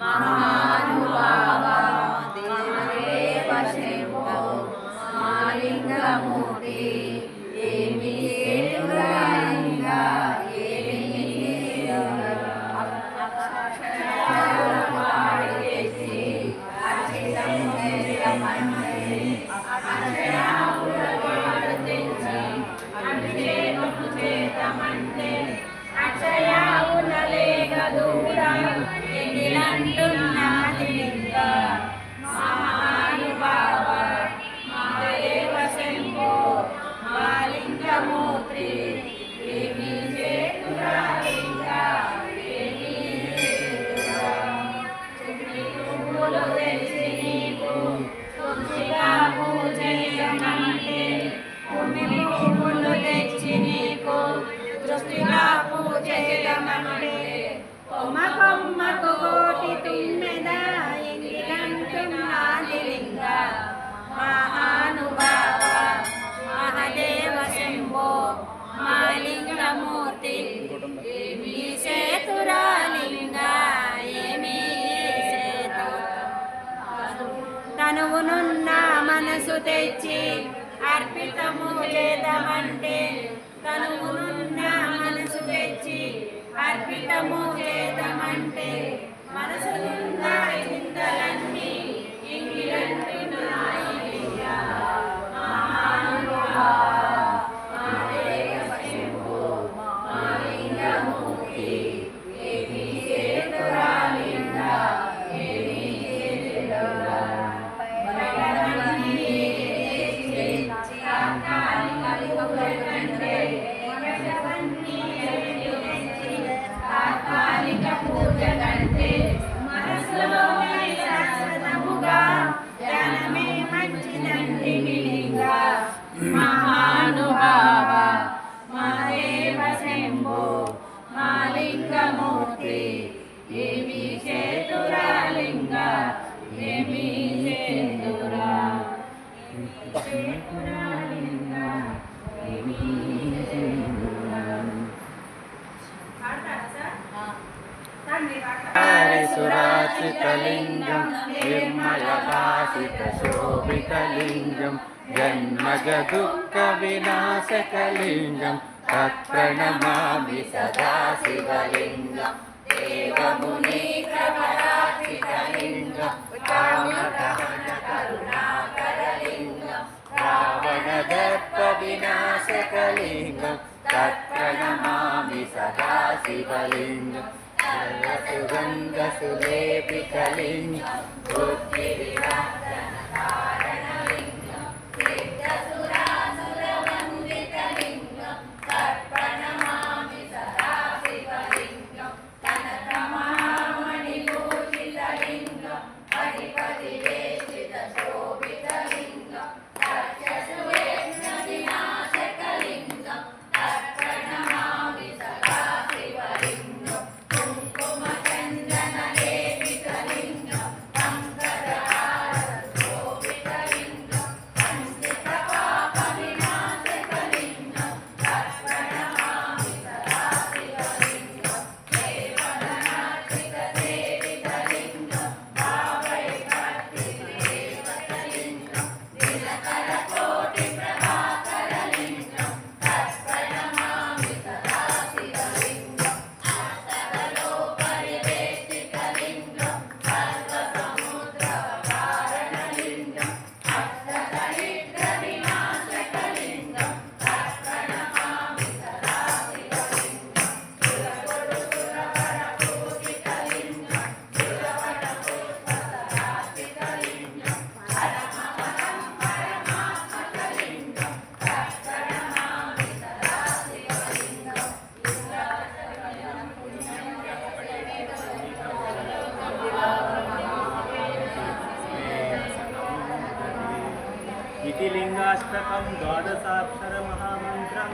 महानुभाव देवदेव शंभो महालिंगमूर्ति ఏమి సేతురాలింగా ఏమి తనువునున్న మనసు తెచ్చి అర్పితము చేద్దామంటే తనువునున్న మనసు తెచ్చి అర్పితము చేద్దామంటే మనసునున్న చింతలన్నీ ఇంగిలంటున్నాయి महानुभाव महादेव शंभो महालिंगमूर्ति ఏమి చేతురాలింగ ఏమి చేతురా చేతురాలింగ ఏమి సురాచితలింగం నిర్మలభాసితశోభితలింగం జన్మజ దుఃఖ వినాశకలింగం తత్ప్రణమామి సదా శివలింగం దేవముని ప్రవరాచితలింగం కామదహన కరుణాకరలింగం రావణదర్ప వినాశకలింగం తత్ప్రణమామి సదా శివలింగం సుగంధ సులేపితలింగం బుద్ధి వివర్ధన కారణలింగం సిద్ధసురాసురవందితలింగం తర్పణమామి సదా శివలింగం కనకమహామణిభూషితలింగం పడిపది వేషిత శోభితలింగం రక్షసుయజ్ఞ వినాశకలింగం తర్పణమామి సదా శివలింగం కుంకుమ చందన లేపితలింగం శంకరహార శోభితలింగం పండిత పాప వినాశకలింగం తర్పణమామి సదా శివలింగం దేవగణార్చిత సేవితలింగం భావైకర్తి దేవతలింగం దినకర కోటి ప్రభాకరలింగం తర్పణమామి సదా శివలింగం అష్టవలో పరివేష్టితలింగం సర్వసముద్రవకారణలింగం అష్టదరిద్ర వినాశకలింగం తర్పణమామి సదా శివలింగం సురగురు సురవర పూజితలింగం సురవర పుష్పసరార్చితలింగం పరమపరం పరమాత్మకలింగం తర్పణమామి సదా శివలింగం इति लिंगाष्टकं द्वादशाक्षर महामन्त्रम्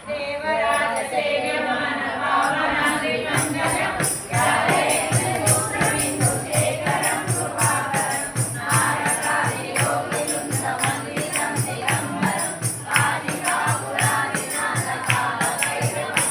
देवराजसेन मानवावनादिमण्डलं ध्यायेन्द्रसूत्रबिन्दुशेखरं कृपाकरं नारकादियोगिवृन्दवन्दितं दिगम्बरं आदिकापुरादिनाथकालभैरवं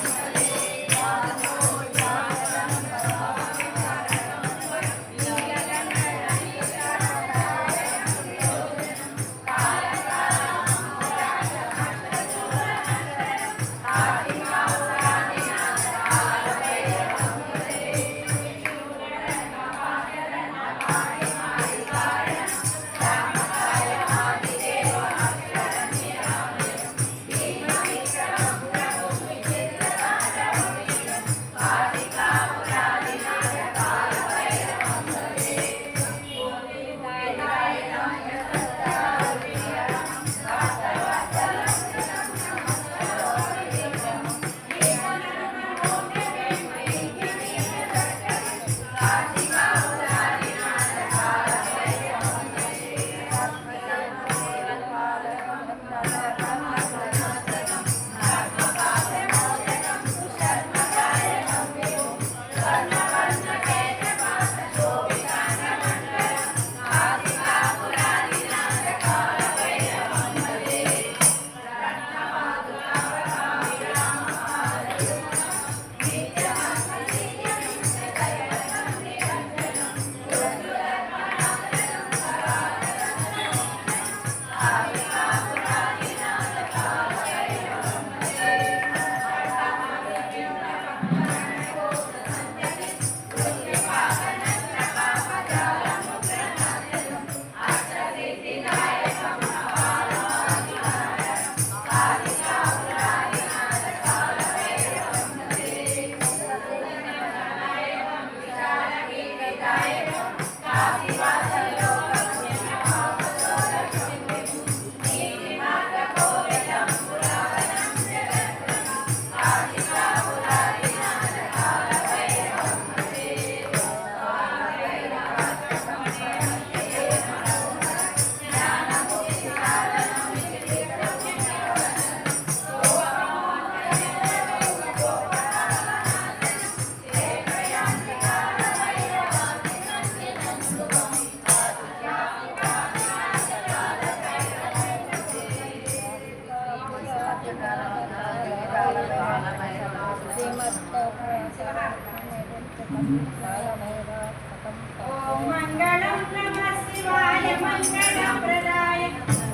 మంగళం నమః శివాయ మంగళం ప్రదాయ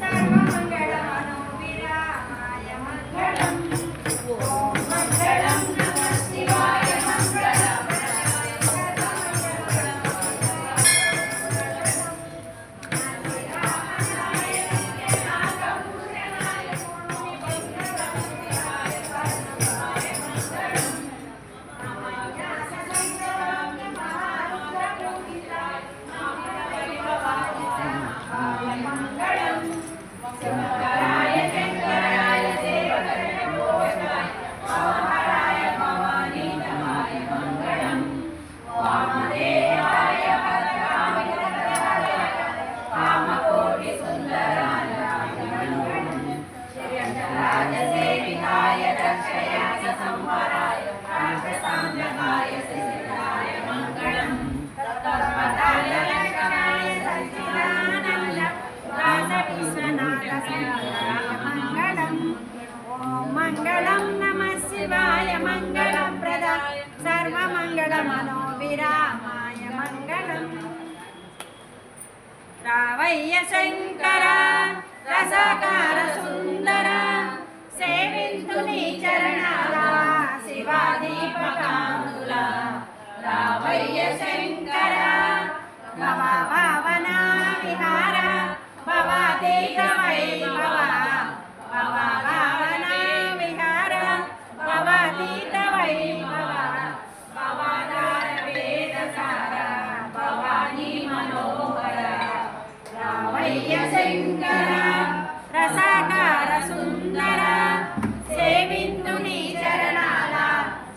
సర్వమంగళమనోవిరామాయ మంగళం. ఓం మంగళం నమః శివాయ మంగళం ప్రదాయ మంగళం నమః శివాయ మంగళం ప్రదాయ సర్వమంగళమనోవిరామాయ మంగళం. రావయ్య శంకర రసకార సుందర సేవింతు నీ చరణాల శివాదీపకాంతుల. రావయ్య శంకర భవ భావన విహార భవాతీత వైభవ భవ భావన విహార భవాతీత వైభవ భవాధార వేదసార భవానీ మనోహర. రావయ్య శంకర రసకార సుందర సేవింతు నీ చరణాల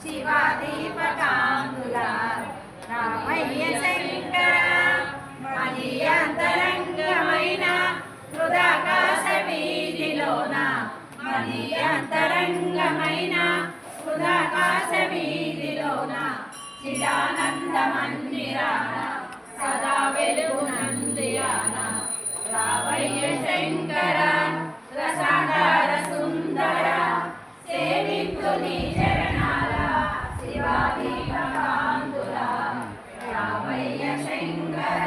శివాదీపకాంతుల. రావయ్య శంకర మదీయాంతరంగమైన హృదాకాశ వీధిలోన మదీయాంతరంగమైన హృదాకాశ వీధిలోన చిదానంద మందిరాన సదా వెలుగునందియాన. రావయ్య శంకర రసాకార సుందర సేవింతు నీ చరణాల శివాదీపకాంతుల. రావయ్య శంకర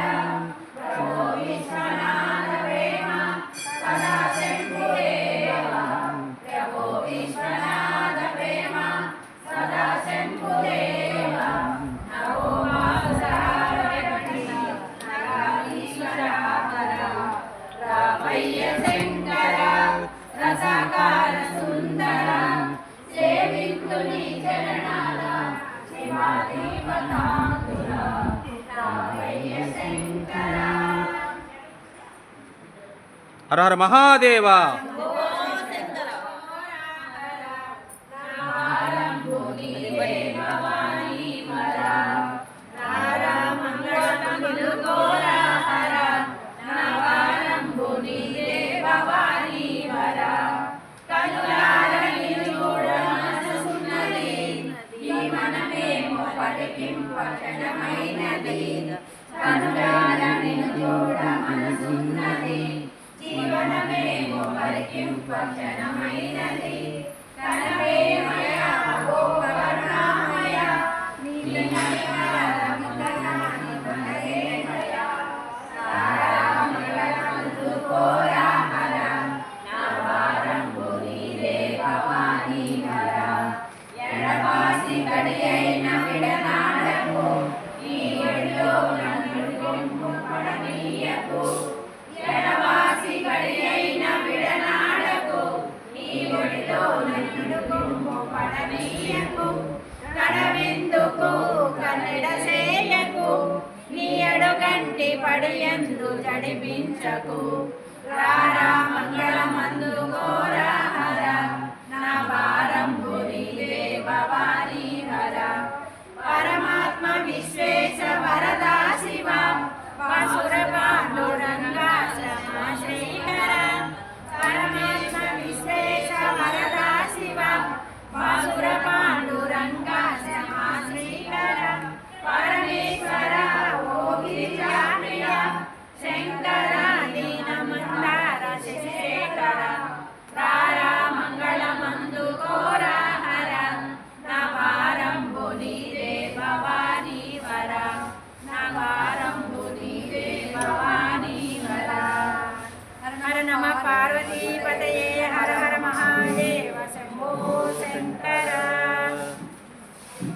ప్రభో విశ్వనాథ ప్రేమ సదా శంభుదేవ. ప్రభో విశ్వనాథ ప్రేమ సదా శంభుదేవ. నవో నగారీశ్వరాధర. రావయ్య శంకర రసకార సుందర సేవింతు నీ చరణాల శివాదీపకాంతుల. రావయ్య శంకర. హర హర మహాదేవ. ఈ మనమేమో పడికి కడవెందుకు కన్నడ సేయకు నీ అడుగంటి పడియందు జడిపించకు రారా మంగళమందు కోరా హర నా భారంబు నీవే భవానీ హర పరమాత్మ విశ్వేశ వరదా శివ వసుర పాండురంగా శ్రీహర పరమాత్మ విశ్వేశ వరదా శివ వసుర పాండురంగా శ్రీహర పరమేశ్వర ఓ గిరిజాప్రియ శంకర దీనమందార శశేఖర రారా మంగళమందు కోరా హర నా భారంబు నీవే భవానీ వర నా భారంబు నీవే భవానీ వర హర నమ పార్వతీపతయే హర హర మహాదేవ శంభో శంకర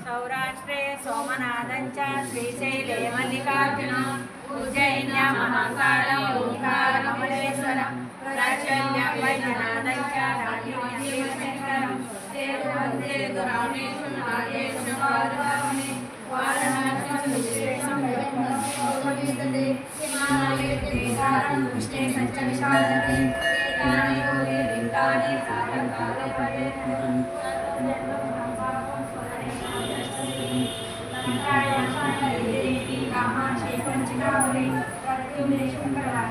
సౌరాష్ట్రే సోమనాథం చ శ్రీశైలే మల్లికార్జున ఉజ్జయిన్య మహాకాళ ఓంకార కమలేశ్వరం ప్రచల్య వైద్యనాథం చ రాజ్యం శంకరం వందే రామేశ్వరం నాగేశ్వరం వారణాసి వారణాసి విశేషం భగవద్గీతే హిమాలయ కేదారం విష్ణే సంచ విశాలతే జ్ఞాని యోగి లింగాని సాగంకారే కామాక్షి పంచనాభి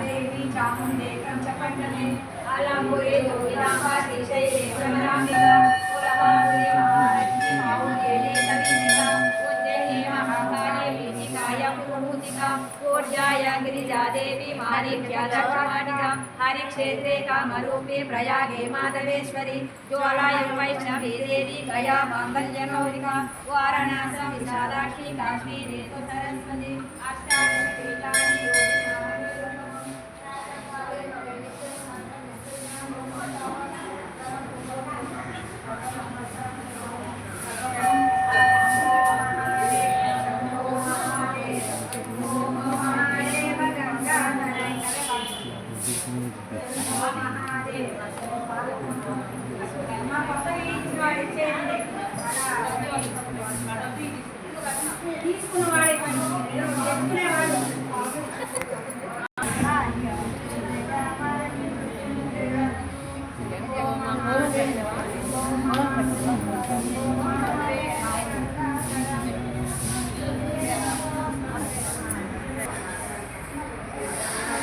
దేవి చాముండే పంచపండనే అలాంబురే గోవిదాంబా శ్రీశైలే భ్రమరాంబిక పురవాసురి మహాలక్ష్మి మావుకేలి సవితిక ఉజ్జయిని మహాకాళి వీచికాయ పురుహూతిక ఊర్జాయ గిరిజాదేవి మాణిక్య దక్షమాణిక హరిక్షేత్రే కామరూపే ప్రయాగే మాధవేశ్వరి జ్వాలాయం వైష్ణవీ దేవి గయా మాంగళ్య గౌరిక వారణాసి విశాలాక్షి కాశ్మీరే తు సరస్వతి అష్టాదశపీఠాని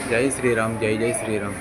జై శ్రీరామ్, జై జై శ్రీరామ్.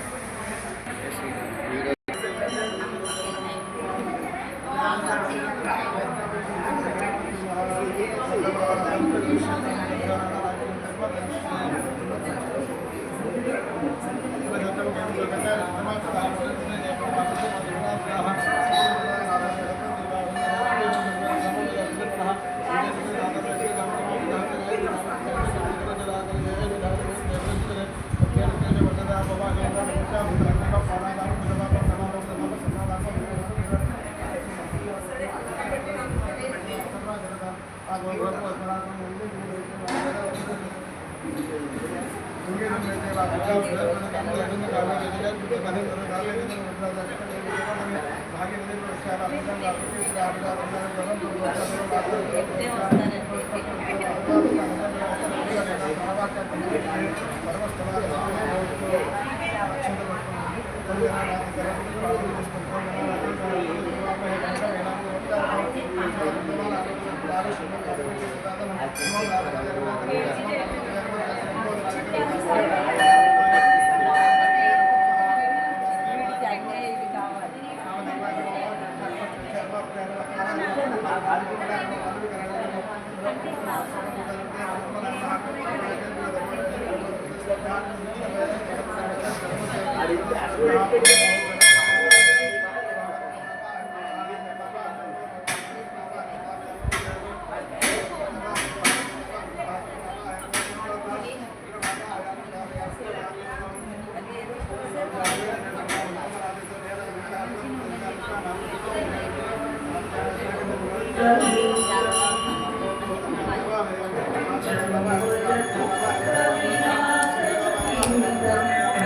Thank you.